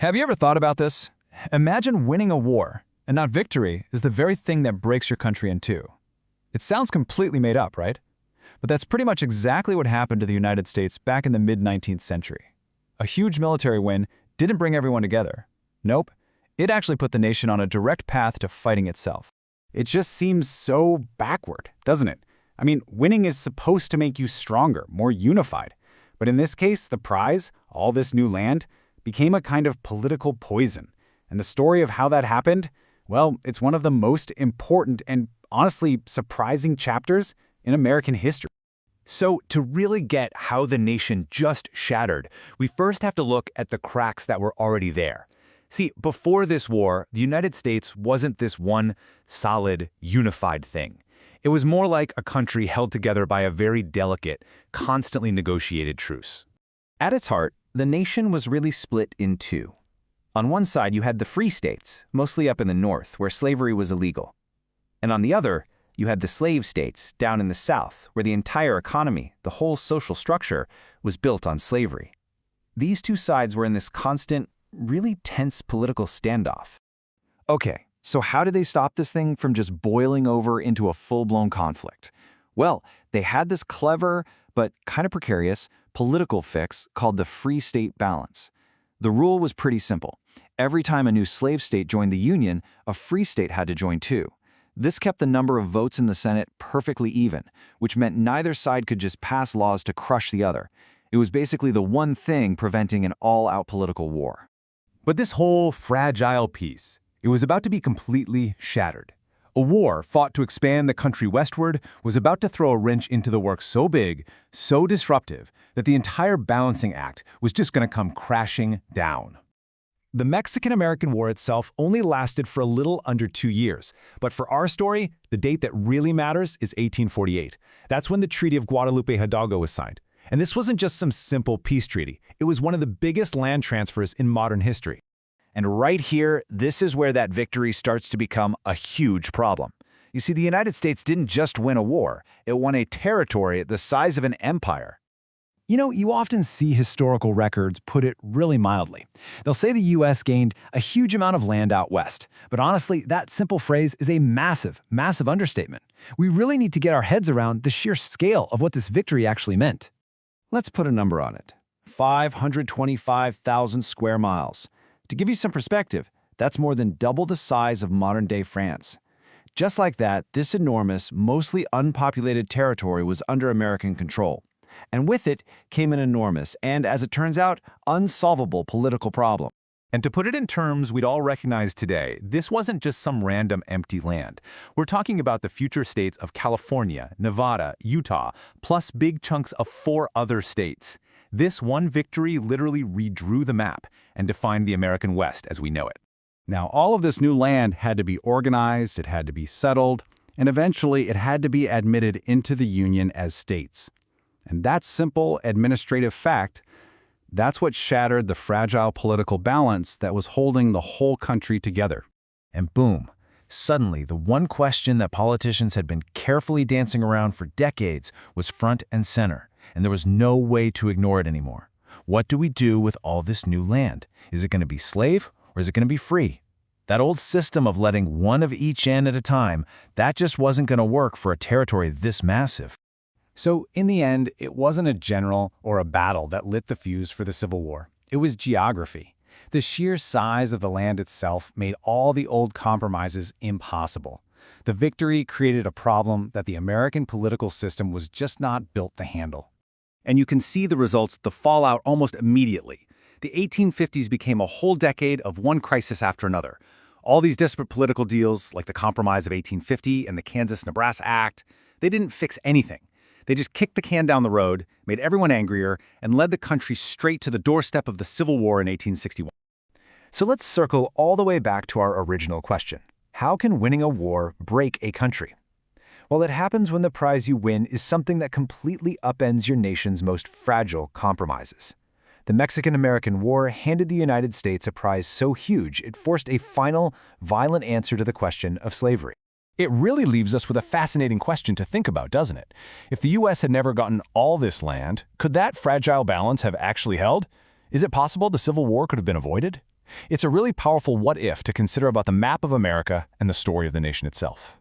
Have you ever thought about this? Imagine winning a war, and not victory is the very thing that breaks your country in two. It sounds completely made up, right? But that's pretty much exactly what happened to the United States back in the mid-19th century. A huge military win didn't bring everyone together. Nope, it actually put the nation on a direct path to fighting itself. It just seems so backward, doesn't it? I mean, winning is supposed to make you stronger, more unified. But in this case, the prize, all this new land, became a kind of political poison. And the story of how that happened, well, it's one of the most important and honestly surprising chapters in American history. So to really get how the nation just shattered, we first have to look at the cracks that were already there. See, before this war, the United States wasn't this one solid, unified thing. It was more like a country held together by a very delicate, constantly negotiated truce. At its heart, the nation was really split in two. On one side, you had the free states, mostly up in the north, where slavery was illegal. And on the other, you had the slave states down in the south, where the entire economy, the whole social structure, was built on slavery. These two sides were in this constant, really tense political standoff. Okay, so how did they stop this thing from just boiling over into a full-blown conflict? Well, they had this clever, but kind of precarious, political fix called the free state balance. The rule was pretty simple. Every time a new slave state joined the Union, a free state had to join too. This kept the number of votes in the Senate perfectly even, which meant neither side could just pass laws to crush the other. It was basically the one thing preventing an all-out political war. But this whole fragile piece, it was about to be completely shattered. A war fought to expand the country westward was about to throw a wrench into the work so big, so disruptive, that the entire balancing act was just going to come crashing down. The Mexican-American War itself only lasted for a little under 2 years, but for our story, the date that really matters is 1848. That's when the Treaty of Guadalupe Hidalgo was signed. And this wasn't just some simple peace treaty. It was one of the biggest land transfers in modern history. And right here, this is where that victory starts to become a huge problem. You see, the United States didn't just win a war, it won a territory the size of an empire. You know, you often see historical records put it really mildly. They'll say the U.S. gained a huge amount of land out west, but honestly, that simple phrase is a massive, massive understatement. We really need to get our heads around the sheer scale of what this victory actually meant. Let's put a number on it. 525,000 square miles. To give you some perspective, that's more than double the size of modern-day France. Just like that, this enormous, mostly unpopulated territory was under American control. And with it came an enormous and, as it turns out, unsolvable political problem. And to put it in terms we'd all recognize today, this wasn't just some random empty land. We're talking about the future states of California, Nevada, Utah, plus big chunks of 4 other states. This one victory literally redrew the map and defined the American West as we know it. Now, all of this new land had to be organized, it had to be settled, and eventually it had to be admitted into the Union as states. And that simple administrative fact, that's what shattered the fragile political balance that was holding the whole country together. And boom, suddenly the one question that politicians had been carefully dancing around for decades was front and center, and there was no way to ignore it anymore. What do we do with all this new land? Is it going to be slave or is it going to be free? That old system of letting one of each in at a time, that just wasn't going to work for a territory this massive. So in the end, it wasn't a general or a battle that lit the fuse for the Civil War. It was geography. The sheer size of the land itself made all the old compromises impossible. The victory created a problem that the American political system was just not built to handle. And you can see the results, the fallout almost immediately. The 1850s became a whole decade of one crisis after another. All these disparate political deals, like the Compromise of 1850 and the Kansas-Nebraska Act, they didn't fix anything. They just kicked the can down the road, made everyone angrier, and led the country straight to the doorstep of the Civil War in 1861. So let's circle all the way back to our original question. How can winning a war break a country? Well, it happens when the prize you win is something that completely upends your nation's most fragile compromises. The Mexican-American War handed the United States a prize so huge it forced a final, violent answer to the question of slavery. It really leaves us with a fascinating question to think about, doesn't it? If the U.S. had never gotten all this land, could that fragile balance have actually held? Is it possible the Civil War could have been avoided? It's a really powerful what-if to consider about the map of America and the story of the nation itself.